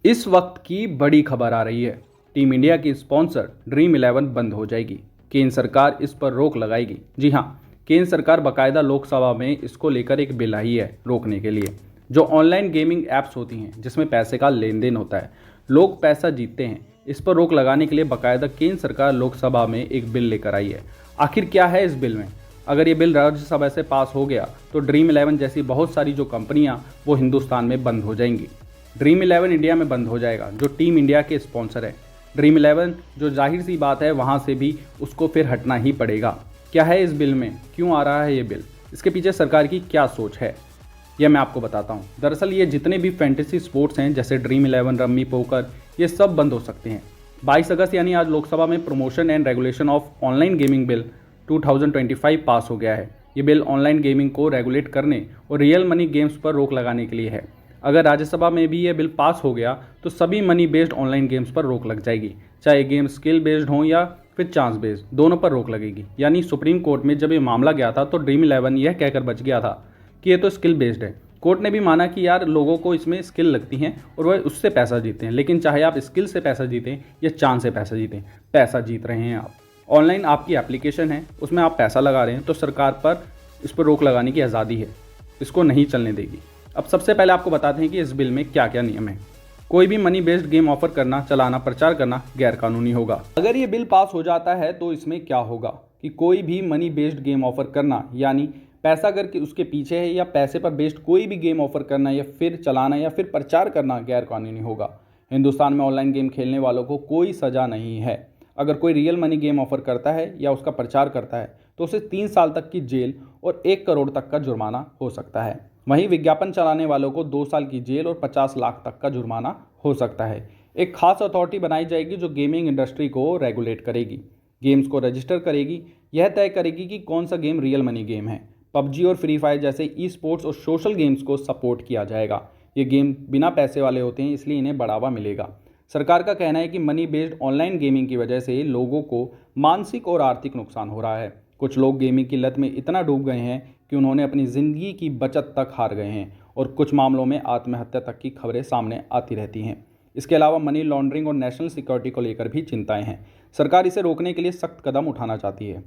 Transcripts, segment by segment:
इस वक्त की बड़ी खबर आ रही है। टीम इंडिया की स्पॉन्सर ड्रीम 11 बंद हो जाएगी। केंद्र सरकार इस पर रोक लगाएगी। जी हां, केंद्र सरकार बाकायदा लोकसभा में इसको लेकर एक बिल आई है रोकने के लिए। जो ऑनलाइन गेमिंग ऐप्स होती हैं जिसमें पैसे का लेन देन होता है, लोग पैसा जीतते हैं, इस पर रोक लगाने के लिए बाकायदा केंद्र सरकार लोकसभा में एक बिल लेकर आई है। आखिर क्या है इस बिल में? अगर ये बिल राज्यसभा से पास हो गया तो ड्रीम 11 जैसी बहुत सारी जो कंपनियां वो हिंदुस्तान में बंद हो जाएंगी। ड्रीम 11 इंडिया में बंद हो जाएगा, जो टीम इंडिया के स्पॉन्सर है। ड्रीम 11 जो जाहिर सी बात है वहाँ से भी उसको फिर हटना ही पड़ेगा। क्या है इस बिल में, क्यों आ रहा है ये बिल, इसके पीछे सरकार की क्या सोच है, यह मैं आपको बताता हूँ। दरअसल ये जितने भी फैंटेसी स्पोर्ट्स हैं जैसे ड्रीम 11, रम्मी, पोकर, ये सब बंद हो सकते हैं। 22 अगस्त यानी आज लोकसभा में promotion and regulation of online gaming bill 2025 पास हो गया है। ये बिल ऑनलाइन गेमिंग को रेगुलेट करने और रियल मनी गेम्स पर रोक लगाने के लिए है। अगर राज्यसभा में भी ये बिल पास हो गया तो सभी मनी बेस्ड ऑनलाइन गेम्स पर रोक लग जाएगी, चाहे गेम स्किल बेस्ड हो या फिर चांस बेस्ड, दोनों पर रोक लगेगी। यानी सुप्रीम कोर्ट में जब ये मामला गया था तो ड्रीम 11 यह कहकर बच गया था कि ये तो स्किल बेस्ड है। कोर्ट ने भी माना कि यार लोगों को इसमें स्किल लगती हैं और वह उससे पैसा जीते हैं, लेकिन चाहे आप स्किल से पैसा जीतें या चांस से पैसा जीतें, पैसा जीत रहे हैं आप। ऑनलाइन आपकी एप्लीकेशन है, उसमें आप पैसा लगा रहे हैं तो सरकार पर इस पर रोक लगाने की आज़ादी है, इसको नहीं चलने देगी। अब सबसे पहले आपको बताते हैं कि इस बिल में क्या क्या नियम है। कोई भी मनी बेस्ड गेम ऑफर करना, चलाना, प्रचार करना गैर कानूनी होगा। अगर ये बिल पास हो जाता है तो इसमें क्या होगा कि कोई भी मनी बेस्ड गेम ऑफर करना, यानी पैसा अगर उसके पीछे है या पैसे पर बेस्ड कोई भी गेम ऑफर करना या फिर चलाना या फिर प्रचार करना गैर कानूनी होगा। हिंदुस्तान में ऑनलाइन गेम खेलने वालों को कोई सज़ा नहीं है। अगर कोई रियल मनी गेम ऑफर करता है या उसका प्रचार करता है तो उसे 3 साल तक की जेल और 1 करोड़ तक का जुर्माना हो सकता है। वहीं विज्ञापन चलाने वालों को 2 साल की जेल और 50 लाख तक का जुर्माना हो सकता है। एक खास अथॉरिटी बनाई जाएगी जो गेमिंग इंडस्ट्री को रेगुलेट करेगी, गेम्स को रजिस्टर करेगी, यह तय करेगी कि कौन सा गेम रियल मनी गेम है। पबजी और फ्री फायर जैसे ई स्पोर्ट्स और सोशल गेम्स को सपोर्ट किया जाएगा। ये गेम बिना पैसे वाले होते हैं, इसलिए इन्हें बढ़ावा मिलेगा। सरकार का कहना है कि मनी बेस्ड ऑनलाइन गेमिंग की वजह से लोगों को मानसिक और आर्थिक नुकसान हो रहा है। कुछ लोग गेमिंग की लत में इतना डूब गए हैं कि उन्होंने अपनी ज़िंदगी की बचत तक हार गए हैं और कुछ मामलों में आत्महत्या तक की खबरें सामने आती रहती हैं। इसके अलावा मनी लॉन्ड्रिंग और नेशनल सिक्योरिटी को लेकर भी चिंताएं हैं। सरकार इसे रोकने के लिए सख्त कदम उठाना चाहती है।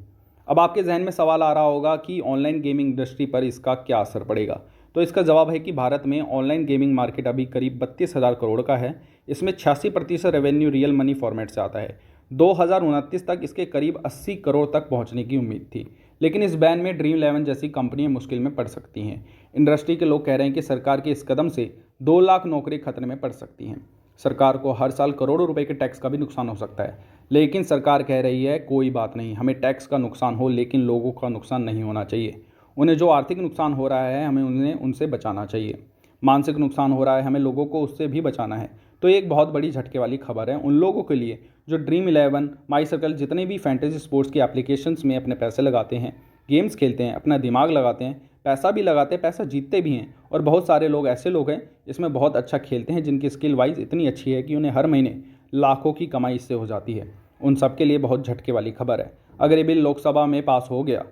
अब आपके जहन में सवाल आ रहा होगा कि ऑनलाइन गेमिंग इंडस्ट्री पर इसका क्या असर पड़ेगा। तो इसका जवाब है कि भारत में ऑनलाइन गेमिंग मार्केट अभी करीब 32,000 करोड़ का है। इसमें 86% रेवेन्यू रियल मनी फॉर्मेट से आता है। 2029 तक इसके करीब 80 करोड़ तक पहुंचने की उम्मीद थी, लेकिन इस बैन में ड्रीम 11 जैसी कंपनियां मुश्किल में पड़ सकती हैं। इंडस्ट्री के लोग कह रहे हैं कि सरकार के इस कदम से 2 लाख नौकरी खतरे में पड़ सकती हैं। सरकार को हर साल करोड़ों रुपए के टैक्स का भी नुकसान हो सकता है, लेकिन सरकार कह रही है कोई बात नहीं, हमें टैक्स का नुकसान हो लेकिन लोगों का नुकसान नहीं होना चाहिए। उन्हें जो आर्थिक नुकसान हो रहा है हमें उन्हें उनसे बचाना चाहिए। मानसिक नुकसान हो रहा है, हमें लोगों को उससे भी बचाना है। तो ये एक बहुत बड़ी झटके वाली खबर है उन लोगों के लिए जो ड्रीम 11, माई सर्कल, जितने भी फैंटेसी स्पोर्ट्स की एप्लीकेशंस में अपने पैसे लगाते हैं, गेम्स खेलते हैं, अपना दिमाग लगाते हैं, पैसा भी लगाते हैं, पैसा जीतते भी हैं। और बहुत सारे लोग ऐसे लोग हैं इसमें बहुत अच्छा खेलते हैं, जिनकी स्किल वाइज इतनी अच्छी है कि उन्हें हर महीने लाखों की कमाई इससे हो जाती है। उन सब के लिए बहुत झटके वाली खबर है। अगर ये बिल लोकसभा में पास हो गया,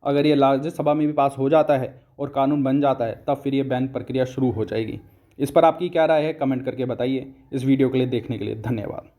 अगर ये राज्यसभा में भी पास हो जाता है और कानून बन जाता है, तब फिर ये बैन प्रक्रिया शुरू हो जाएगी। इस पर आपकी क्या राय है, कमेंट करके बताइए। इस वीडियो के लिए देखने के लिए धन्यवाद।